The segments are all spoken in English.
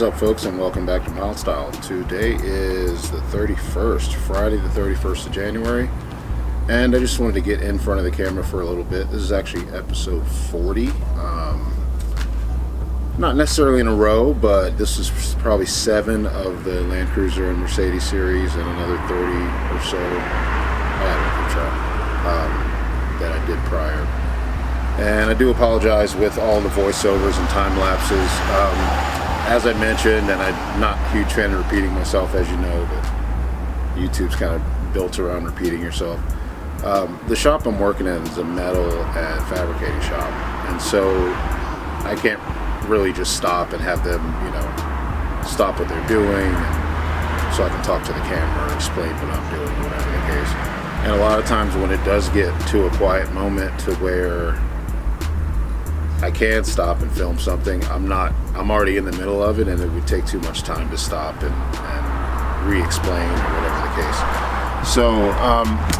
is up, folks, and welcome back to Myld Style. Today is the 31st, Friday the 31st of January, and I just wanted to get in front of the camera for a little bit. This is actually episode 40. Not necessarily in a row, but this is probably 7 of the Land Cruiser and Mercedes series, and another 30 or so that I did prior. And I do apologize with all the voiceovers and time lapses. As I mentioned, and I'm not a huge fan of repeating myself, as you know, but YouTube's kind of built around repeating yourself. The shop I'm working in is a metal and fabricating shop, and so I can't really just stop and have them, stop what they're doing, so I can talk to the camera or explain what I'm doing, whatever the case. And a lot of times when it does get to a quiet moment to where I can stop and film something, I'm already in the middle of it, and it would take too much time to stop and re-explain or whatever the case. So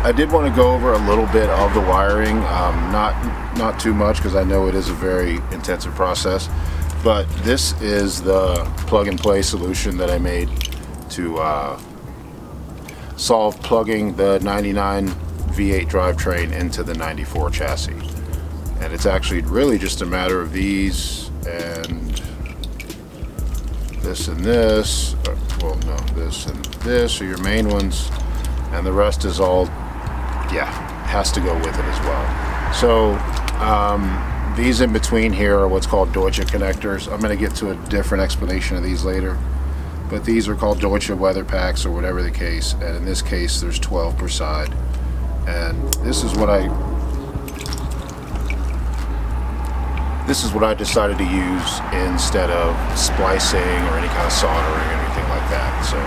I did want to go over a little bit of the wiring, not too much, because I know it is a very intensive process, but this is the plug-and-play solution that I made to solve plugging the 99 V8 drivetrain into the 94 chassis. And it's actually really just a matter of these and this and this. This and this are your main ones, and the rest is all, has to go with it as well. So these in between here are what's called Deutsche connectors. I'm going to get to a different explanation of these later, but these are called Deutsche weather packs or whatever the case. And in this case, there's 12 per side. And this is what I decided to use instead of splicing or any kind of soldering or anything like that. So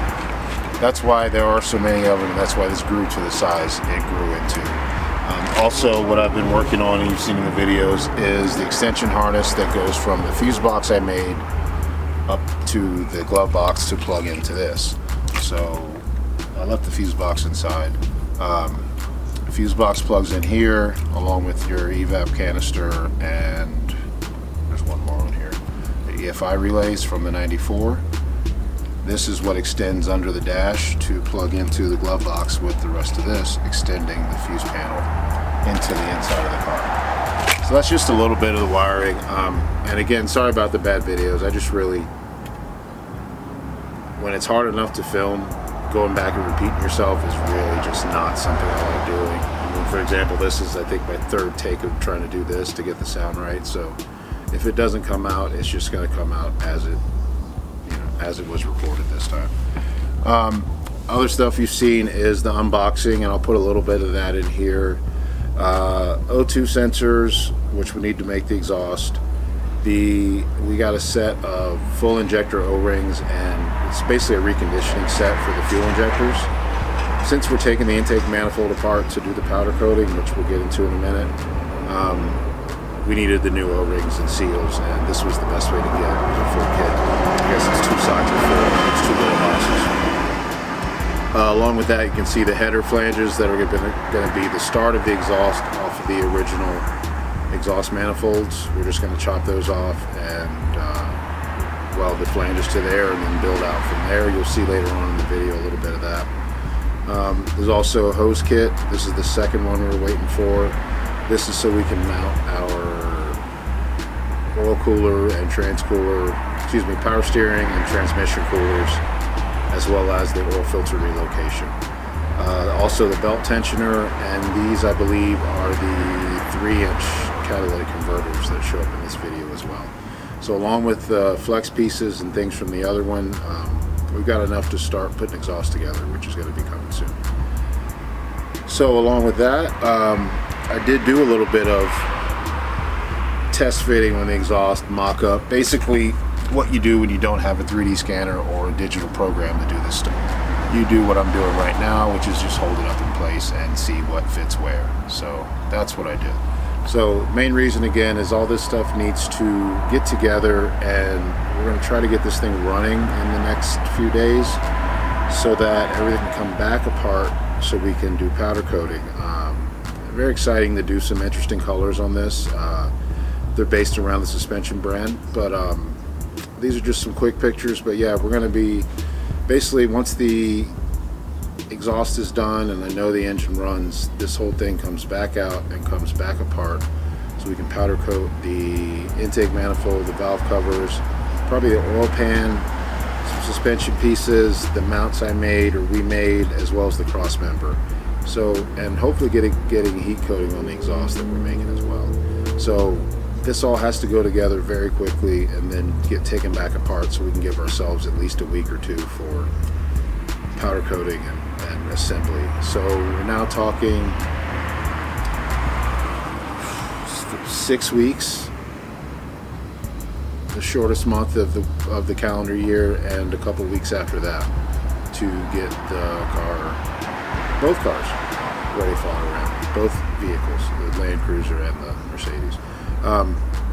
that's why there are so many of them, and that's why this grew to the size it grew into. Also, what I've been working on, and you've seen in the videos, is the extension harness that goes from the fuse box I made up to the glove box to plug into this. So I left the fuse box inside. The fuse box plugs in here along with your evap canister, and there's one more on here, the EFI relays from the 94. This is what extends under the dash to plug into the glove box, with the rest of this extending the fuse panel into the inside of the car. So that's just a little bit of the wiring. And again, sorry about the bad videos. I just really, when it's hard enough to film, going back and repeating yourself is really just not something I like doing. I mean, for example, this is, I think, my 3rd take of trying to do this to get the sound right. So if it doesn't come out, it's just going to come out as it was recorded this time. Other stuff you've seen is the unboxing, and I'll put a little bit of that in here. O2 sensors, which we need to make the exhaust. We got a set of full injector O-rings, and it's basically a reconditioning set for the fuel injectors. Since we're taking the intake manifold apart to do the powder coating, which we'll get into in a minute, we needed the new O-rings and seals, and this was the best way to get a full kit. I guess it's 2 sides of 4, it's 2 little boxes. Along with that, you can see the header flanges that are going to be the start of the exhaust off of the original exhaust manifolds. We're just going to chop those off and weld the flanges to there, and then build out from there. You'll see later on in the video a little bit of that. There's also a hose kit. This is the second one we're waiting for. This is so we can mount our oil cooler and power steering and transmission coolers, as well as the oil filter relocation. Also the belt tensioner, and these, I believe, are the 3-inch catalytic converters that show up in this video as well. So along with the flex pieces and things from the other one, we've got enough to start putting exhaust together, which is going to be coming soon. So along with that, I did do a little bit of test fitting on the exhaust mock-up. Basically, what you do when you don't have a 3D scanner or a digital program to do this stuff. You do what I'm doing right now, which is just hold it up in place and see what fits where. So that's what I did. So main reason, again, is all this stuff needs to get together, and we're going to try to get this thing running in the next few days so that everything can come back apart so we can do powder coating. Very exciting to do some interesting colors on this. They're based around the suspension brand, but these are just some quick pictures, but yeah, we're going to be basically, once the exhaust is done and I know the engine runs, this whole thing comes back out and comes back apart, so we can powder coat the intake manifold, the valve covers, probably the oil pan, some suspension pieces, the mounts I made or we made, as well as the cross member. So, and hopefully getting heat coating on the exhaust that we're making as well. So this all has to go together very quickly and then get taken back apart, so we can give ourselves at least a week or two for powder coating and assembly. So we're now talking 6 weeks, the shortest month of the calendar year, and a couple weeks after that to get both cars ready for auto ramp, both vehicles, the Land Cruiser and the Mercedes.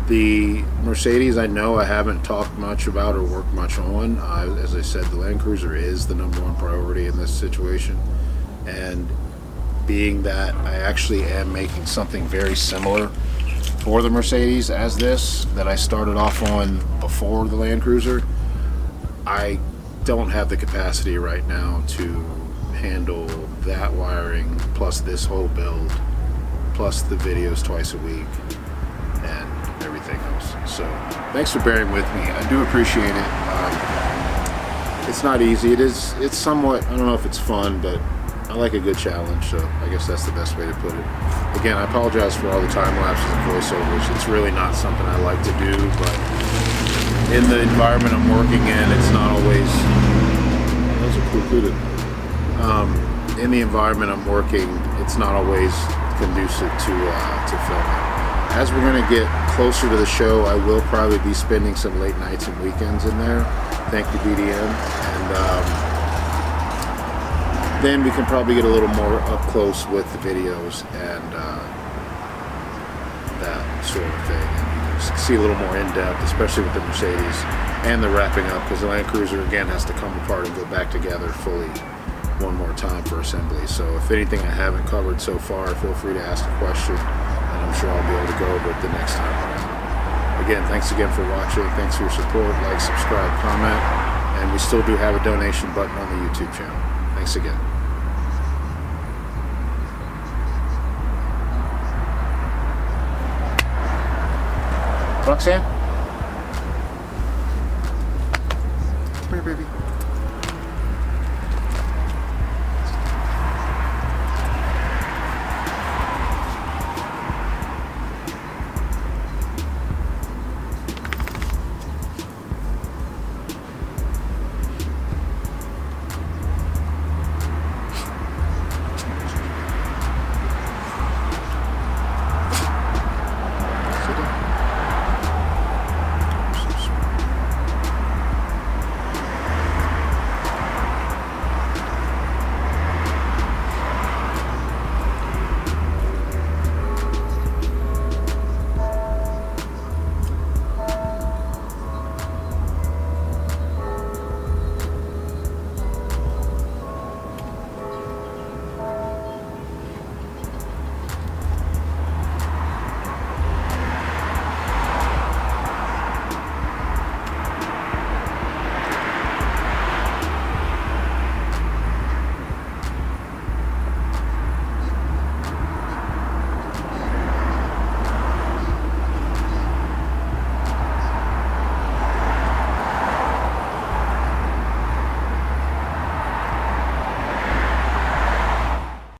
The Mercedes, I know I haven't talked much about or worked much on. As I said, the Land Cruiser is the #1 priority in this situation, and being that I actually am making something very similar for the Mercedes as this that I started off on before the Land Cruiser, I don't have the capacity right now to handle that wiring plus this whole build plus the videos twice a week and everything else. So thanks for bearing with me. I do appreciate it. It's not easy. It's somewhat, I don't know if it's fun, but I like a good challenge, so I guess that's the best way to put it. Again, I apologize for all the time lapses and voiceovers. It's really not something I like to do, but in the environment I'm working in, it's not always, those are concluded. In the environment I'm working, it's not always conducive to filming. As we're going to get closer to the show, I will probably be spending some late nights and weekends in there, thank you BDM, and then we can probably get a little more up close with the videos and that sort of thing, and you can see a little more in depth, especially with the Mercedes and the wrapping up, because the Land Cruiser again has to come apart and go back together fully one more time for assembly. So if anything I haven't covered so far, feel free to ask a question, and I'm sure I'll be able to go over it the next time around. Again, thanks again for watching. Thanks for your support. Like, subscribe, comment, and we still do have a donation button on the YouTube channel. Thanks again. Roxanne? Come here, baby.